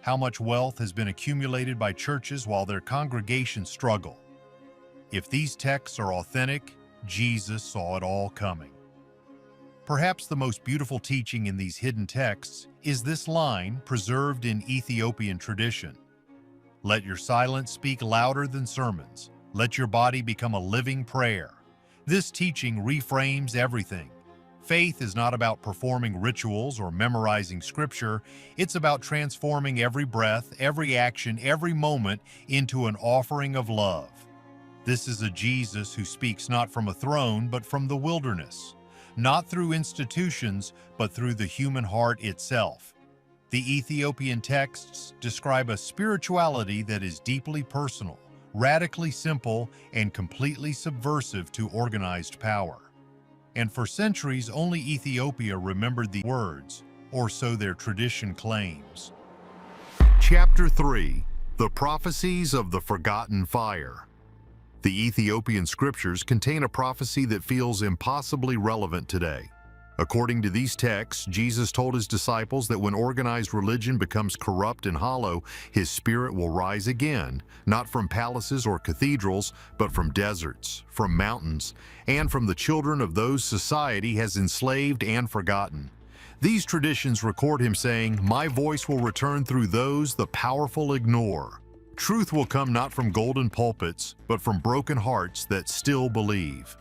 how much wealth has been accumulated by churches while their congregations struggle. If these texts are authentic, Jesus saw it all coming. Perhaps the most beautiful teaching in these hidden texts is this line preserved in Ethiopian tradition. Let your silence speak louder than sermons. Let your body become a living prayer. This teaching reframes everything. Faith is not about performing rituals or memorizing scripture. It's about transforming every breath, every action, every moment into an offering of love. This is a Jesus who speaks not from a throne, but from the wilderness. Not through institutions, but through the human heart itself. The Ethiopian texts describe a spirituality that is deeply personal, radically simple, and completely subversive to organized power. And for centuries, only Ethiopia remembered the words, or so their tradition claims. Chapter 3: The Prophecies of the Forgotten Fire. The Ethiopian scriptures contain a prophecy that feels impossibly relevant today. According to these texts, Jesus told his disciples that when organized religion becomes corrupt and hollow, his spirit will rise again, not from palaces or cathedrals, but from deserts, from mountains, and from the children of those society has enslaved and forgotten. These traditions record him saying, "My voice will return through those the powerful ignore." Truth will come not from golden pulpits, but from broken hearts that still believe.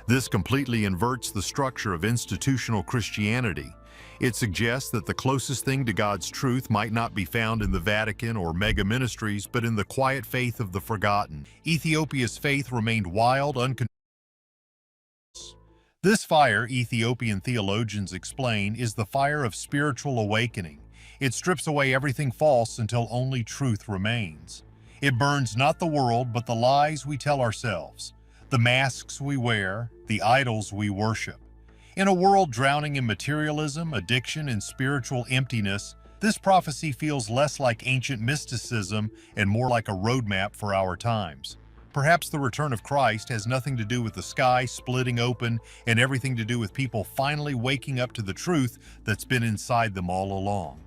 This completely inverts the structure of institutional Christianity. It suggests that the closest thing to God's truth might not be found in the Vatican or mega ministries, but in the quiet faith of the forgotten. Ethiopia's faith remained wild, uncontrolled. This fire, Ethiopian theologians explain, is the fire of spiritual awakening. It strips away everything false until only truth remains. It burns not the world, but the lies we tell ourselves, the masks we wear, the idols we worship. In a world drowning in materialism, addiction, and spiritual emptiness, this prophecy feels less like ancient mysticism and more like a roadmap for our times. Perhaps the return of Christ has nothing to do with the sky splitting open and everything to do with people finally waking up to the truth that's been inside them all along.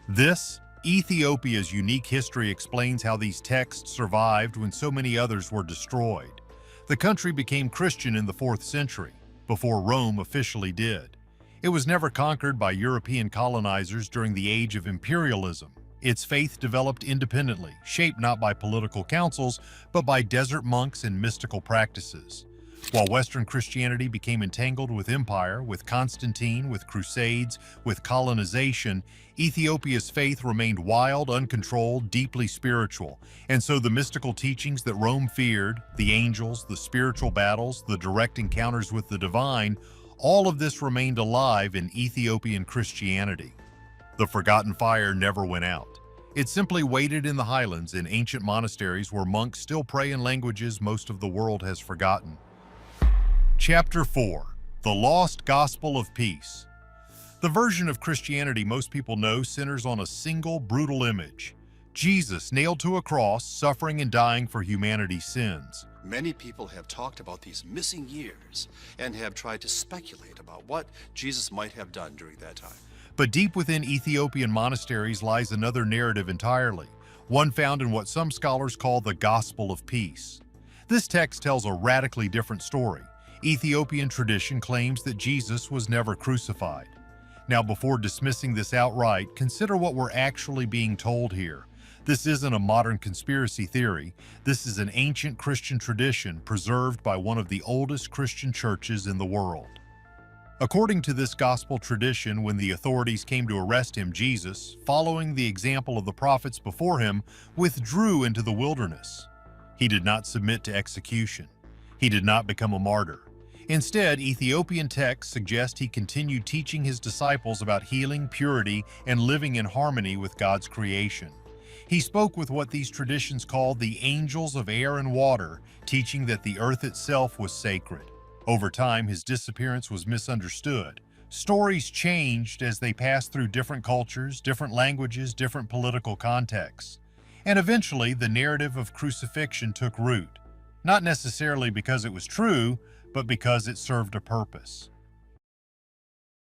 This, Ethiopia's unique history, explains how these texts survived when so many others were destroyed. The country became Christian in the 4th century, before Rome officially did. It was never conquered by European colonizers during the age of imperialism. Its faith developed independently, shaped not by political councils, but by desert monks and mystical practices. While Western Christianity became entangled with empire, with Constantine, with crusades, with colonization, Ethiopia's faith remained wild, uncontrolled, deeply spiritual. And so the mystical teachings that Rome feared, the angels, the spiritual battles, the direct encounters with the divine, all of this remained alive in Ethiopian Christianity. The forgotten fire never went out. It simply waited in the highlands in ancient monasteries where monks still pray in languages most of the world has forgotten. Chapter 4: The Lost Gospel of Peace. The version of Christianity most people know centers on a single brutal image: Jesus nailed to a cross, suffering and dying for humanity's sins. Many people have talked about these missing years and have tried to speculate about what Jesus might have done during that time. But deep within Ethiopian monasteries lies another narrative entirely, one found in what some scholars call the Gospel of Peace. This text tells a radically different story. Ethiopian tradition claims that Jesus was never crucified. Now, before dismissing this outright, consider what we're actually being told here. This isn't a modern conspiracy theory. This is an ancient Christian tradition preserved by one of the oldest Christian churches in the world. According to this gospel tradition, when the authorities came to arrest him, Jesus, following the example of the prophets before him, withdrew into the wilderness. He did not submit to execution. He did not become a martyr. Instead, Ethiopian texts suggest he continued teaching his disciples about healing, purity, and living in harmony with God's creation. He spoke with what these traditions called the angels of air and water, teaching that the earth itself was sacred. Over time, his disappearance was misunderstood. Stories changed as they passed through different cultures, different languages, different political contexts. And eventually, the narrative of crucifixion took root, not necessarily because it was true, but because it served a purpose.